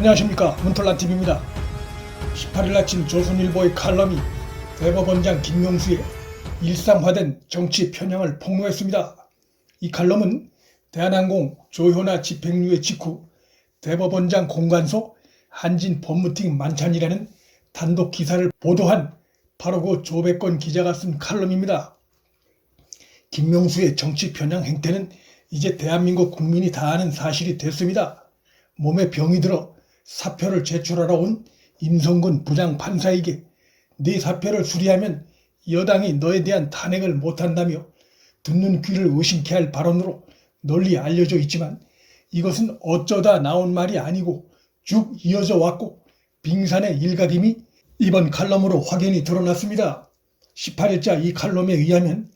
안녕하십니까, 문털란TV입니다. 18일 아침 조선일보의 칼럼이 대법원장 김명수의 일상화된 정치 편향을 폭로했습니다. 이 칼럼은 대한항공 조현아 집행유예 직후 대법원장 공관소 한진 법무팀 만찬이라는 단독 기사를 보도한 바로 그 조백권 기자가 쓴 칼럼입니다. 김명수의 정치 편향 행태는 이제 대한민국 국민이 다 아는 사실이 됐습니다. 몸에 병이 들어 사표를 제출하러 온 임성근 부장판사에게 네 사표를 수리하면 여당이 너에 대한 탄핵을 못한다며 듣는 귀를 의심케 할 발언으로 널리 알려져 있지만 이것은 어쩌다 나온 말이 아니고 쭉 이어져 왔고 빙산의 일각임이 이번 칼럼으로 확연히 드러났습니다. 18일자 이 칼럼에 의하면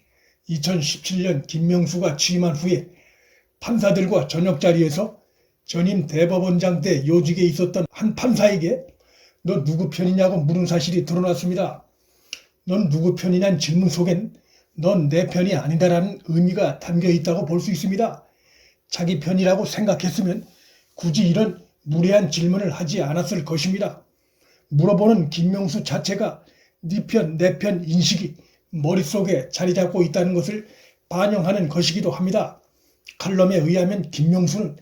2017년 김명수가 취임한 후에 판사들과 저녁 자리에서 전임 대법원장 때 요직에 있었던 한 판사에게 너 누구 편이냐고 물은 사실이 드러났습니다. 넌 누구 편이냐는 질문 속엔 넌 내 편이 아니다라는 의미가 담겨 있다고 볼 수 있습니다. 자기 편이라고 생각했으면 굳이 이런 무례한 질문을 하지 않았을 것입니다. 물어보는 김명수 자체가 네 편, 내 편 인식이 머릿속에 자리 잡고 있다는 것을 반영하는 것이기도 합니다. 칼럼에 의하면 김명수는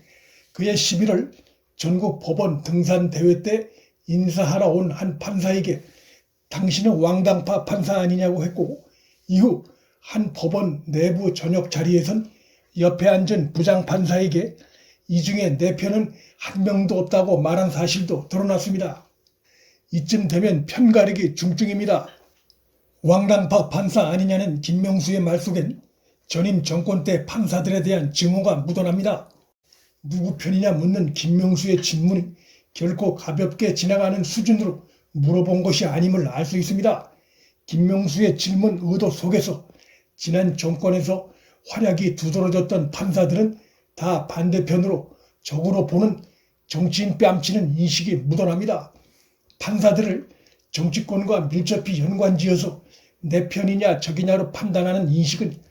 그해 11월 전국 법원 등산 대회 때 인사하러 온 한 판사에게 당신은 왕당파 판사 아니냐고 했고 이후 한 법원 내부 저녁 자리에선 옆에 앉은 부장판사에게 이 중에 내 편은 한 명도 없다고 말한 사실도 드러났습니다. 이쯤 되면 편가르기 중증입니다. 왕당파 판사 아니냐는 김명수의 말 속엔 전임 정권 때 판사들에 대한 증오가 묻어납니다. 누구 편이냐 묻는 김명수의 질문이 결코 가볍게 지나가는 수준으로 물어본 것이 아님을 알 수 있습니다. 김명수의 질문 의도 속에서 지난 정권에서 활약이 두드러졌던 판사들은 다 반대편으로 적으로 보는 정치인 뺨치는 인식이 묻어납니다. 판사들을 정치권과 밀접히 연관지어서 내 편이냐 적이냐로 판단하는 인식은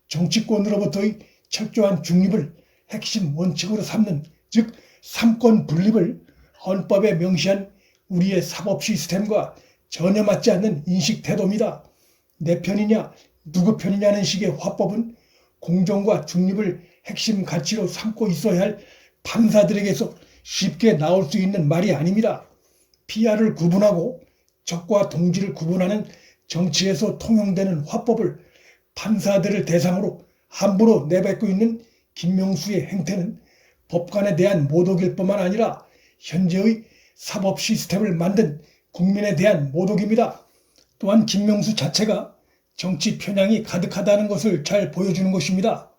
정치권으로부터의 철저한 중립을 핵심 원칙으로 삼는, 즉 삼권 분립을 헌법에 명시한 우리의 사법 시스템과 전혀 맞지 않는 인식 태도입니다. 내 편이냐 누구 편이냐는 식의 화법은 공정과 중립을 핵심 가치로 삼고 있어야 할 판사들에게서 쉽게 나올 수 있는 말이 아닙니다. 피아를 구분하고 적과 동지를 구분하는 정치에서 통용되는 화법을 판사들을 대상으로 함부로 내뱉고 있는 김명수의 행태는 법관에 대한 모독일 뿐만 아니라 현재의 사법 시스템을 만든 국민에 대한 모독입니다. 또한 김명수 자체가 정치 편향이 가득하다는 것을 잘 보여주는 것입니다.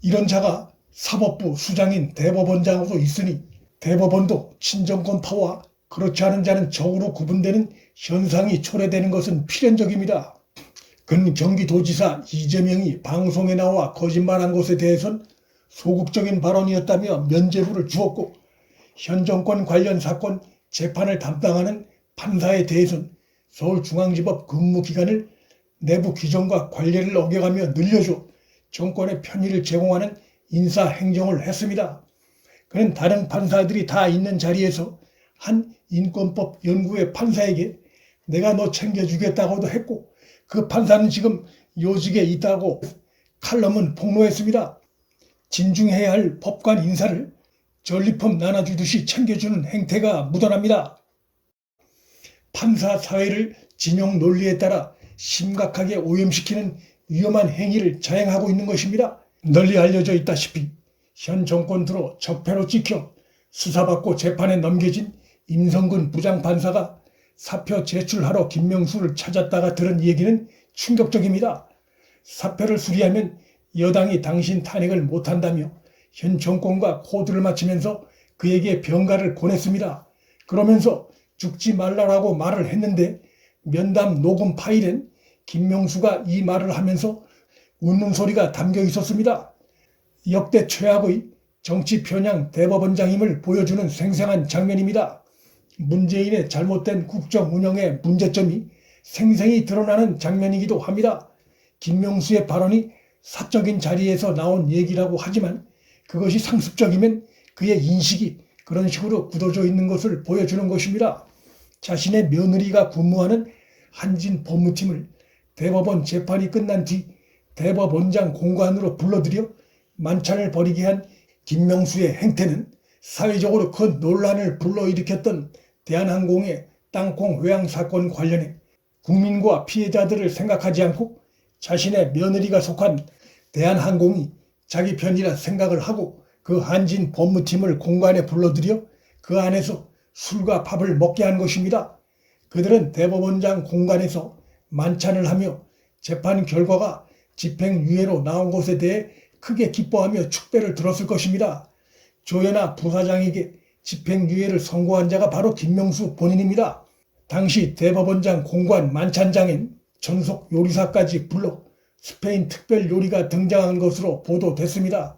이런 자가 사법부 수장인 대법원장으로 있으니 대법원도 친정권파와 그렇지 않은 자는 적으로 구분되는 현상이 초래되는 것은 필연적입니다. 근 경기도지사 이재명이 방송에 나와 거짓말한 것에 대해선 소극적인 발언이었다며 면죄부를 주었고 현 정권 관련 사건 재판을 담당하는 판사에 대해선 서울중앙지법 근무기간을 내부 규정과 관례를 어겨가며 늘려줘 정권의 편의를 제공하는 인사행정을 했습니다. 그는 다른 판사들이 다 있는 자리에서 한 인권법 연구회 판사에게 내가 너 챙겨주겠다고도 했고 그 판사는 지금 요직에 있다고 칼럼은 폭로했습니다. 진중해야 할 법관 인사를 전리품 나눠주듯이 챙겨주는 행태가 묻어납니다. 판사 사회를 진영 논리에 따라 심각하게 오염시키는 위험한 행위를 자행하고 있는 것입니다. 널리 알려져 있다시피 현 정권 들어 적폐로 찍혀 수사받고 재판에 넘겨진 임성근 부장판사가 사표 제출하러 김명수를 찾았다가 들은 얘기는 충격적입니다. 사표를 수리하면 여당이 당신 탄핵을 못한다며 현 정권과 코드를 맞추면서 그에게 병가를 권했습니다. 그러면서 죽지 말라라고 말을 했는데 면담 녹음 파일엔 김명수가 이 말을 하면서 웃는 소리가 담겨 있었습니다. 역대 최악의 정치 편향 대법원장임을 보여주는 생생한 장면입니다. 문재인의 잘못된 국정 운영의 문제점이 생생히 드러나는 장면이기도 합니다. 김명수의 발언이 사적인 자리에서 나온 얘기라고 하지만 그것이 상습적이면 그의 인식이 그런 식으로 굳어져 있는 것을 보여주는 것입니다. 자신의 며느리가 근무하는 한진 법무팀을 대법원 재판이 끝난 뒤 대법원장 공관으로 불러들여 만찬을 벌이게 한 김명수의 행태는 사회적으로 큰 논란을 불러일으켰던 대한항공의 땅콩 회항 사건 관련해 국민과 피해자들을 생각하지 않고 자신의 며느리가 속한 대한항공이 자기 편이라 생각을 하고 그 한진 법무팀을 공관에 불러들여 그 안에서 술과 밥을 먹게 한 것입니다. 그들은 대법원장 공관에서 만찬을 하며 재판 결과가 집행유예로 나온 것에 대해 크게 기뻐하며 축배를 들었을 것입니다. 조현아 부사장에게 집행유예를 선고한 자가 바로 김명수 본인입니다. 당시 대법원장 공관 만찬장엔 전속 요리사까지 불러 스페인 특별 요리가 등장한 것으로 보도됐습니다.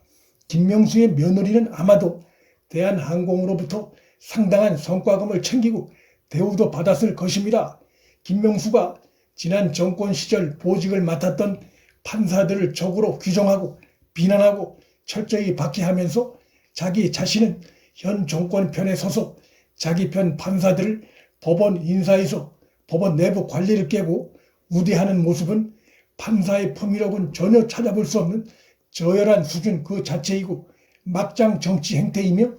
김명수의 며느리는 아마도 대한항공으로부터 상당한 성과금을 챙기고 대우도 받았을 것입니다. 김명수가 지난 정권 시절 보직을 맡았던 판사들을 적으로 규정하고 비난하고 철저히 박해하면서 자기 자신은 현 정권 편에 서서 자기 편 판사들을 법원 인사에서 법원 내부 관리를 깨고 우대하는 모습은 판사의 품위력은 전혀 찾아볼 수 없는 저열한 수준 그 자체이고 막장 정치 행태이며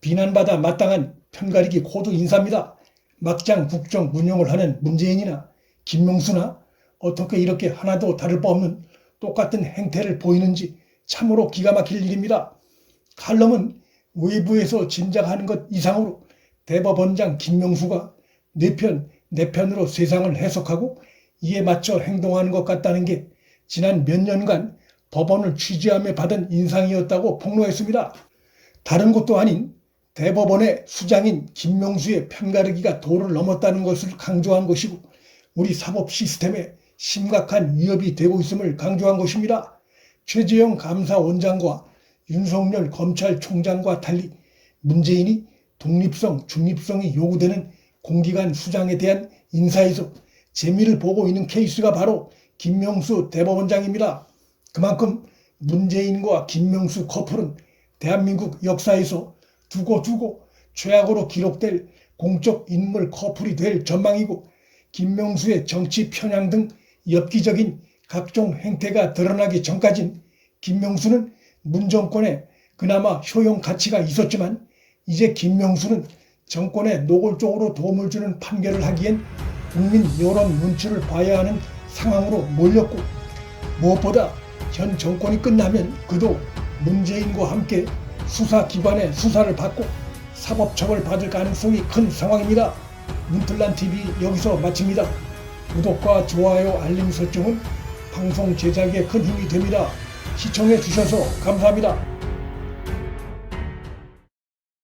비난받아 마땅한 편가르기 코드 인사입니다. 막장 국정 운영을 하는 문재인이나 김명수나 어떻게 이렇게 하나도 다를 바 없는 똑같은 행태를 보이는지 참으로 기가 막힐 일입니다. 칼럼은 외부에서 짐작하는 것 이상으로 대법원장 김명수가 내 편으로 세상을 해석하고 이에 맞춰 행동하는 것 같다는 게 지난 몇 년간 법원을 취재하며 받은 인상이었다고 폭로했습니다. 다른 것도 아닌 대법원의 수장인 김명수의 편가르기가 도를 넘었다는 것을 강조한 것이고 우리 사법 시스템에 심각한 위협이 되고 있음을 강조한 것입니다. 최재형 감사원장과 윤석열 검찰총장과 달리 문재인이 독립성, 중립성이 요구되는 공기관 수장에 대한 인사에서 재미를 보고 있는 케이스가 바로 김명수 대법원장입니다. 그만큼 문재인과 김명수 커플은 대한민국 역사에서 두고 최악으로 기록될 공적 인물 커플이 될 전망이고 김명수의 정치 편향 등 엽기적인 각종 행태가 드러나기 전까진 김명수는 문정권에 그나마 효용 가치가 있었지만 이제 김명수는 정권에 노골적으로 도움을 주는 판결을 하기엔 국민 여론 눈치를 봐야 하는 상황으로 몰렸고 무엇보다 현 정권이 끝나면 그도 문재인과 함께 수사기관의 수사를 받고 사법처벌 받을 가능성이 큰 상황입니다. 문틀란TV 여기서 마칩니다. 구독과 좋아요 알림 설정은 방송 제작에 큰 힘이 됩니다. 시청해 주셔서 감사합니다.